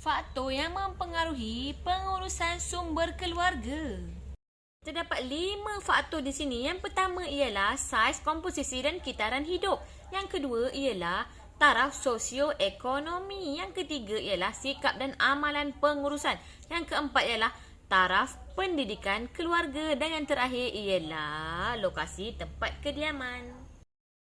faktor yang mempengaruhi pengurusan sumber keluarga. Terdapat 5 faktor di sini. Yang pertama ialah saiz, komposisi dan kitaran hidup. Yang kedua ialah taraf sosioekonomi. Yang ketiga ialah sikap dan amalan pengurusan. Yang keempat ialah taraf pendidikan keluarga. Dan yang terakhir ialah lokasi tempat kediaman.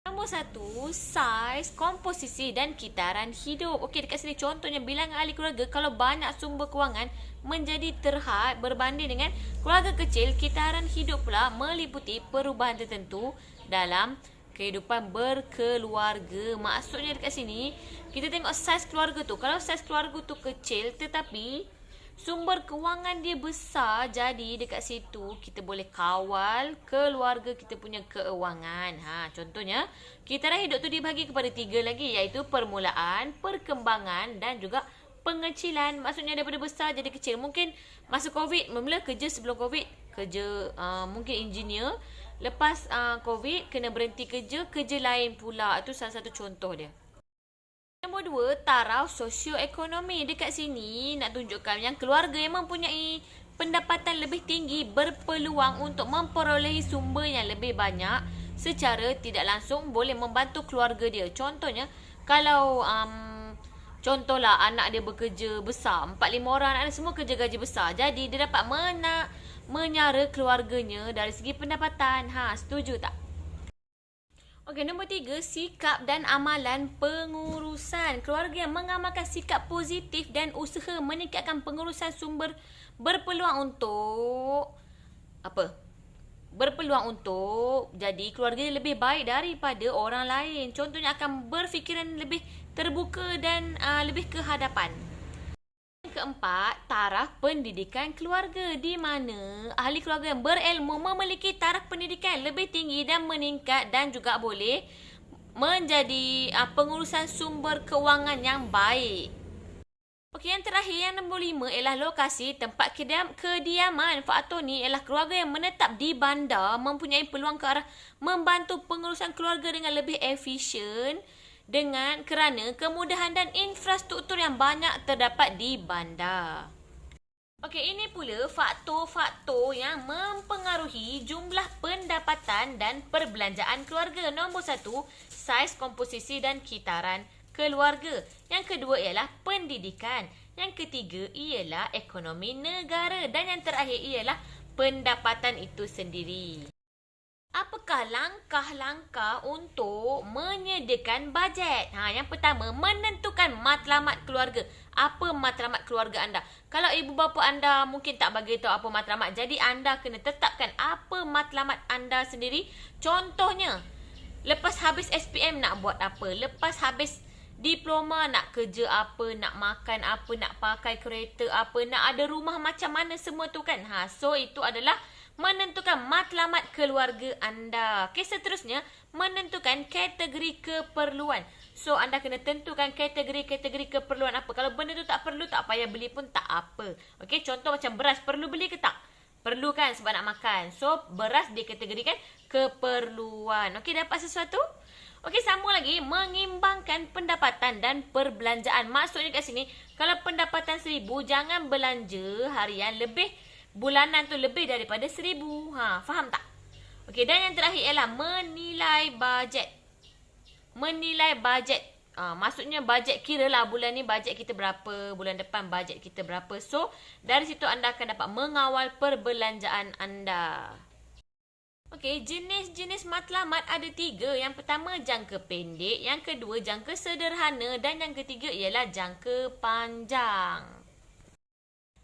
Nombor 1, saiz, komposisi dan kitaran hidup. Okey, dekat sini contohnya bilangan ahli keluarga kalau banyak sumber kewangan menjadi terhad berbanding dengan keluarga kecil. Kitaran hidup pula meliputi perubahan tertentu dalam kehidupan berkeluarga. Maksudnya dekat sini kita tengok saiz keluarga tu. Kalau saiz keluarga tu kecil tetapi sumber kewangan dia besar, jadi dekat situ kita boleh kawal keluarga kita punya keuangan. Contohnya, kitaran hidup tu dibahagi kepada 3 lagi, iaitu permulaan, perkembangan dan juga pengecilan. Maksudnya daripada besar jadi kecil. Mungkin masa COVID, mula kerja sebelum COVID, kerja mungkin engineer. Lepas COVID, kena berhenti kerja lain pula. Itu salah satu contoh dia. Nombor 2, taraf sosioekonomi. Dekat sini nak tunjukkan yang keluarga yang mempunyai pendapatan lebih tinggi berpeluang untuk memperolehi sumber yang lebih banyak secara tidak langsung boleh membantu keluarga dia. Contohnya, kalau contohlah anak dia bekerja besar, 4-5 orang anak dia semua kerja gaji besar. Jadi dia dapat menyara keluarganya dari segi pendapatan. Setuju tak? Okey, nombor 3, sikap dan amalan pengurusan. Keluarga yang mengamalkan sikap positif dan usaha meningkatkan pengurusan sumber berpeluang untuk berpeluang untuk jadi keluarga lebih baik daripada orang lain. Contohnya akan berfikiran lebih terbuka dan lebih ke hadapan. Keempat, taraf pendidikan keluarga, di mana ahli keluarga yang berilmu memiliki taraf pendidikan lebih tinggi dan meningkat dan juga boleh menjadi pengurusan sumber kewangan yang baik. Okey, yang terakhir yang nombor 5 ialah lokasi tempat kediaman. Faktor ni ialah keluarga yang menetap di bandar mempunyai peluang ke arah membantu pengurusan keluarga dengan lebih efisien kerana kemudahan dan infrastruktur yang banyak terdapat di bandar. Okey, ini pula faktor-faktor yang mempengaruhi jumlah pendapatan dan perbelanjaan keluarga. Nombor 1, saiz, komposisi dan kitaran keluarga. Yang kedua ialah pendidikan. Yang ketiga ialah ekonomi negara. Dan yang terakhir ialah pendapatan itu sendiri. Apakah langkah-langkah untuk menyediakan bajet? Yang pertama, menentukan matlamat keluarga. Apa matlamat keluarga anda? Kalau ibu bapa anda mungkin tak bagi tahu apa matlamat, jadi anda kena tetapkan apa matlamat anda sendiri. Contohnya, lepas habis SPM nak buat apa? Lepas habis diploma nak kerja apa? Nak makan apa? Nak pakai kereta apa? Nak ada rumah macam mana? Semua tu kan? So itu adalah menentukan matlamat keluarga anda. Okey, seterusnya menentukan kategori keperluan. So anda kena tentukan kategori keperluan apa. Kalau benda tu tak perlu, tak payah beli pun tak apa. Okey, contoh macam beras, perlu beli ke tak? Perlu kan, sebab nak makan. So beras dikategorikan keperluan. Okey, dapat sesuatu? Okey, sambung lagi. Mengimbangkan pendapatan dan perbelanjaan. Maksudnya kat sini, kalau pendapatan 1,000, jangan belanja harian bulanan tu lebih daripada 1,000. Faham tak? Okey, dan yang terakhir ialah menilai bajet. Maksudnya bajet, kiralah bulan ni bajet kita berapa, bulan depan bajet kita berapa. So, dari situ anda akan dapat mengawal perbelanjaan anda. Okey, jenis-jenis matlamat ada 3. Yang pertama, jangka pendek. Yang kedua, jangka sederhana. Dan yang ketiga ialah jangka panjang.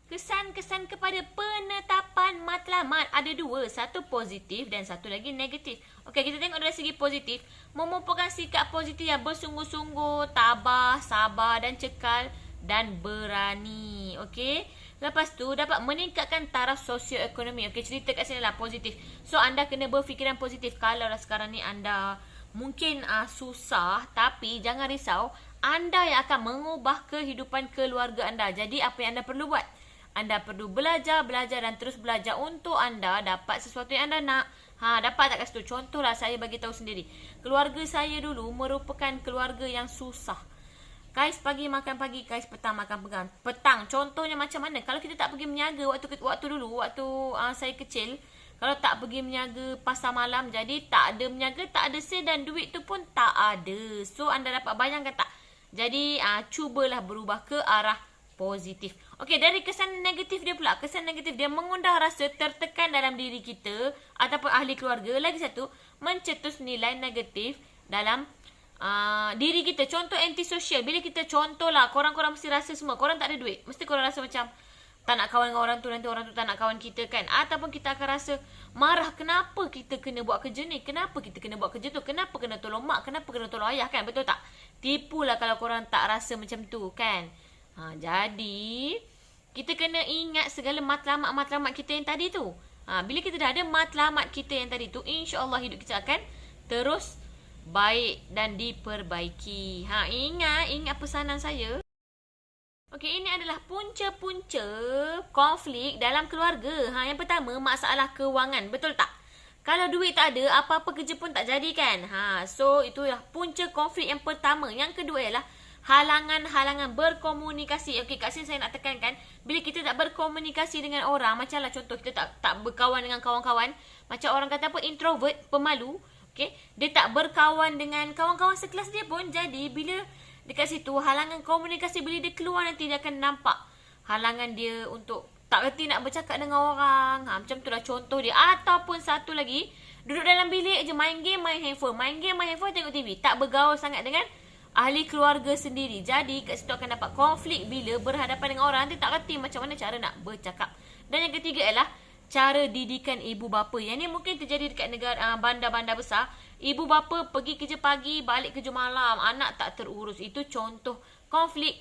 Kesan-kesan kepada penetapan matlamat ada 2. Satu positif dan satu lagi negatif. Okey, kita tengok dari segi positif. Memupukkan sikap positif yang bersungguh-sungguh, tabah, sabar dan cekal dan berani. Okey. Lepas tu dapat meningkatkan taraf sosioekonomi. Okey, cerita kat sini lah positif. So anda kena berfikiran positif. Kalau sekarang ni anda mungkin susah, tapi jangan risau. Anda yang akan mengubah kehidupan keluarga anda. Jadi apa yang anda perlu buat? Anda perlu belajar dan terus belajar untuk anda dapat sesuatu yang anda nak. Dapat tak kat situ? Contohlah saya bagi tahu sendiri. Keluarga saya dulu merupakan keluarga yang susah. Kais pagi makan pagi, kais petang makan petang. Contohnya macam mana? Kalau kita tak pergi menjaga waktu dulu, waktu saya kecil, kalau tak pergi menjaga pasar malam, jadi tak ada menjaga, tak ada sale dan duit tu pun tak ada. So anda dapat bayangkan tak? Jadi cubalah berubah ke arah positif. Okey, dari kesan negatif dia pula. Kesan negatif dia mengundang rasa tertekan dalam diri kita ataupun ahli keluarga. Lagi satu, mencetus nilai negatif dalam diri kita. Contoh antisocial. Bila kita contohlah, korang-korang mesti rasa semua korang tak ada duit. Mesti korang rasa macam tak nak kawan dengan orang tu, nanti orang tu tak nak kawan kita kan. Ataupun kita akan rasa marah, kenapa kita kena buat kerja ni, kenapa kita kena buat kerja tu, kenapa kena tolong mak, kenapa kena tolong ayah kan. Betul tak? Tipulah kalau korang tak rasa macam tu kan. Jadi kita kena ingat segala matlamat-matlamat kita yang tadi tu. Bila kita dah ada matlamat kita yang tadi tu, insya-Allah hidup kita akan terus baik dan diperbaiki. Ingat pesanan saya. Okey, ini adalah punca-punca konflik dalam keluarga. Yang pertama, masalah kewangan. Betul tak? Kalau duit tak ada, apa-apa kerja pun tak jadi kan. So itulah punca konflik yang pertama. Yang kedua ialah halangan-halangan berkomunikasi. Okey, kat sini saya nak tekankan, bila kita tak berkomunikasi dengan orang, macamlah contoh kita tak berkawan dengan kawan-kawan, macam orang kata apa, introvert, pemalu. Okey, dia tak berkawan dengan kawan-kawan sekelas dia pun. Jadi bila dekat situ halangan komunikasi, bila dia keluar nanti dia akan nampak halangan dia untuk tak reti nak bercakap dengan orang. Macam tu lah contoh dia. Ataupun satu lagi, duduk dalam bilik je main game, main handphone. Main game, main handphone, tengok TV. Tak bergaul sangat dengan ahli keluarga sendiri. Jadi kat situ akan dapat konflik bila berhadapan dengan orang. Nanti tak reti macam mana cara nak bercakap. Dan yang ketiga ialah cara didikan ibu bapa. Yang ni mungkin terjadi dekat negara bandar-bandar besar. Ibu bapa pergi kerja pagi, balik kerja malam, anak tak terurus. Itu contoh konflik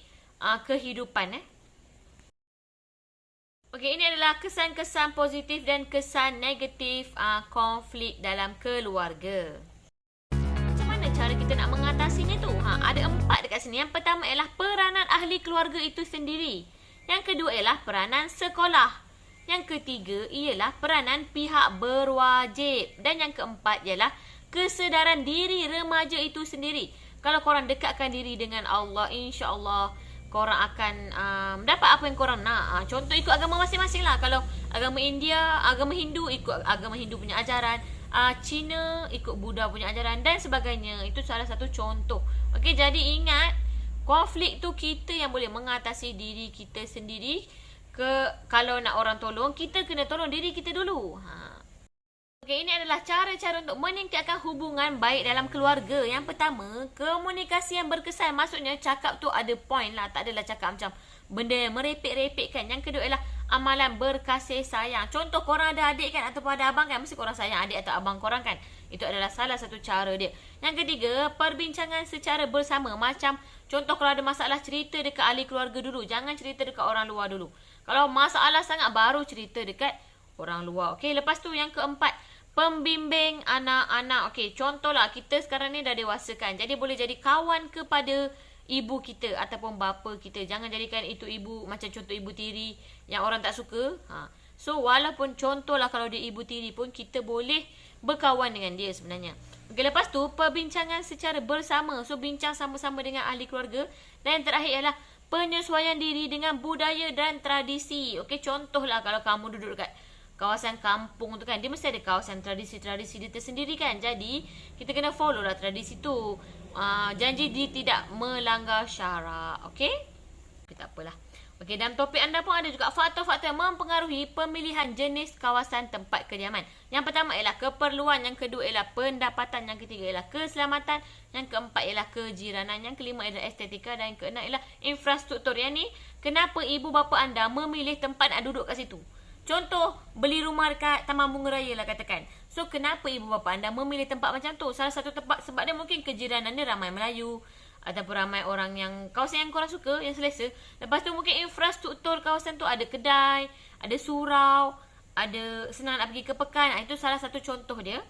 kehidupan. Okey, ini adalah kesan-kesan positif dan kesan negatif konflik dalam keluarga. Macam mana cara kita nak mengatasinya tu? Ada 4 dekat sini. Yang pertama ialah peranan ahli keluarga itu sendiri. Yang kedua ialah peranan sekolah. Yang ketiga ialah peranan pihak berwajib. Dan yang keempat ialah kesedaran diri remaja itu sendiri. Kalau korang dekatkan diri dengan Allah, insya-Allah korang akan dapat apa yang korang nak. Contoh ikut agama masing-masing lah. Kalau agama India, agama Hindu, ikut agama Hindu punya ajaran. Cina ikut Buddha punya ajaran dan sebagainya. Itu salah satu contoh. Okey, jadi ingat, konflik tu kita yang boleh mengatasi diri kita sendiri. Kalau nak orang tolong, kita kena tolong diri kita dulu. Okey, ini adalah cara-cara untuk meningkatkan hubungan baik dalam keluarga. Yang pertama, komunikasi yang berkesan. Maksudnya cakap tu ada point lah. Tak adalah cakap macam benda yang merepek-repekkan. Yang kedua ialah amalan berkasih sayang. Contoh korang ada adik kan ataupun ada abang kan, mesti korang sayang adik atau abang korang kan. Itu adalah salah satu cara dia. Yang ketiga, perbincangan secara bersama. Macam contoh kalau ada masalah, cerita dekat ahli keluarga dulu. Jangan cerita dekat orang luar dulu. Kalau masalah sangat, baru cerita dekat orang luar. Okey, lepas tu yang keempat, pembimbing anak-anak. Okey, contohlah kita sekarang ni dah dewasa kan. Jadi boleh jadi kawan kepada ibu kita ataupun bapa kita. Jangan jadikan itu ibu macam contoh ibu tiri yang orang tak suka. So walaupun contohlah kalau dia ibu tiri pun, kita boleh berkawan dengan dia sebenarnya. Okey, lepas tu perbincangan secara bersama. So bincang sama-sama dengan ahli keluarga. Dan yang terakhir ialah penyesuaian diri dengan budaya dan tradisi. Okey, contohlah kalau kamu duduk dekat kawasan kampung tu kan, dia mesti ada kawasan tradisi-tradisi dia tersendiri kan. Jadi kita kena follow lah tradisi tu. Janji dia tidak melanggar syarak. Okey? Okay, tak apalah. Okey, dalam topik anda pun ada juga faktor-faktor yang mempengaruhi pemilihan jenis kawasan tempat kediaman. Yang pertama ialah keperluan, yang kedua ialah pendapatan, yang ketiga ialah keselamatan, yang keempat ialah kejiranan, yang kelima ialah estetika dan yang keenam ialah infrastruktur. Yang ni, kenapa ibu bapa anda memilih tempat nak duduk kat situ? Contoh, beli rumah dekat Taman Bunga Raya lah katakan. So, kenapa ibu bapa anda memilih tempat macam tu? Salah satu tempat sebab dia mungkin kejiranan dia ramai Melayu. Ataupun ramai orang yang kawasan yang korang suka, yang selesa. Lepas tu mungkin infrastruktur kawasan tu ada kedai, ada surau, ada senang nak pergi ke pekan. Itu salah satu contoh dia.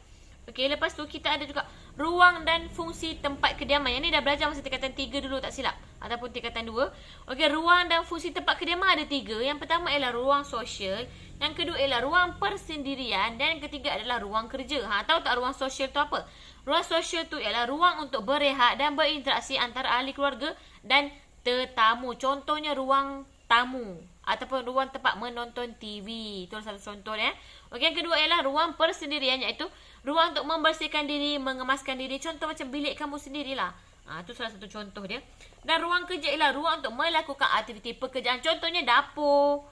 Okey, lepas tu kita ada juga ruang dan fungsi tempat kediaman. Yang ni dah belajar masa tingkatan 3 dulu tak silap. ataupun tingkatan 2. Okey, ruang dan fungsi tempat kediaman ada 3. Yang pertama ialah ruang sosial, yang kedua ialah ruang persendirian dan yang ketiga adalah ruang kerja. Tahu tak ruang sosial tu apa? Ruang sosial tu ialah ruang untuk berehat dan berinteraksi antara ahli keluarga dan tetamu. Contohnya ruang tamu ataupun ruang tempat menonton TV. Itu satu contoh ya. Okey, yang kedua ialah ruang persendirian, iaitu ruang untuk membersihkan diri, mengemaskan diri. Contoh macam bilik kamu sendirilah. Itu salah satu contoh dia. Dan ruang kerja ialah ruang untuk melakukan aktiviti pekerjaan. Contohnya dapur,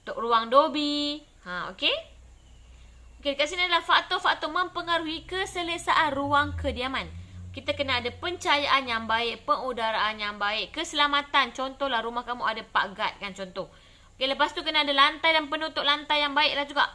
ruang dobi. Okey. Okey, kat sini adalah faktor-faktor mempengaruhi keselesaan ruang kediaman. Kita kena ada pencahayaan yang baik, pengudaraan yang baik, keselamatan. Contohlah rumah kamu ada pagat kan, contoh. Okey, lepas tu kena ada lantai dan penutup lantai yang baiklah juga.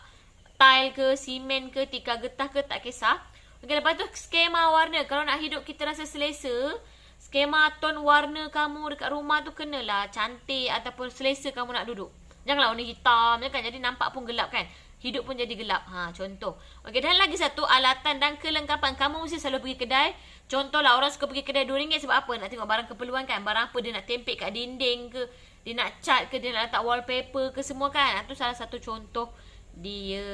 Tile ke, simen ke, tikar getah ke, tak kisah. Okey, lepas tu skema warna. Kalau nak hidup kita rasa selesa, skema ton warna kamu dekat rumah tu kenalah cantik ataupun selesa kamu nak duduk. Janganlah warna hitam kan, jadi nampak pun gelap kan. Hidup pun jadi gelap. Contoh. Okey, dan lagi satu, alatan dan kelengkapan. Kamu mesti selalu pergi kedai. Contohlah, orang suka pergi kedai RM2 sebab apa? Nak tengok barang keperluan kan. Barang apa dia nak tempel kat dinding ke, dia nak cat ke, dia nak letak wallpaper ke, semua kan. Itu salah satu contoh dia.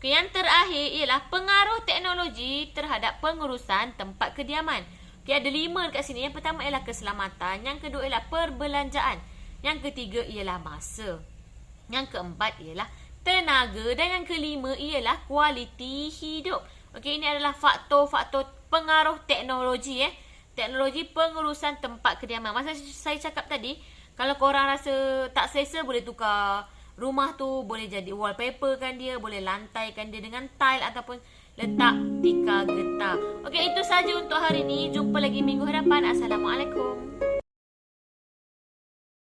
Okay, yang terakhir ialah pengaruh teknologi terhadap pengurusan tempat kediaman. Okay, ada 5 dekat sini. Yang pertama ialah keselamatan. Yang kedua ialah perbelanjaan. Yang ketiga ialah masa. Yang keempat ialah tenaga. Dan yang kelima ialah kualiti hidup. Okey, ini adalah faktor-faktor pengaruh teknologi. Teknologi pengurusan tempat kediaman. Masa saya cakap tadi, kalau korang rasa tak selesa, boleh tukar rumah tu, boleh jadi wallpaper kan dia, boleh lantaikan dia dengan tile ataupun letak tikar getah. Okey, itu saja untuk hari ini. Jumpa lagi minggu hadapan. Assalamualaikum.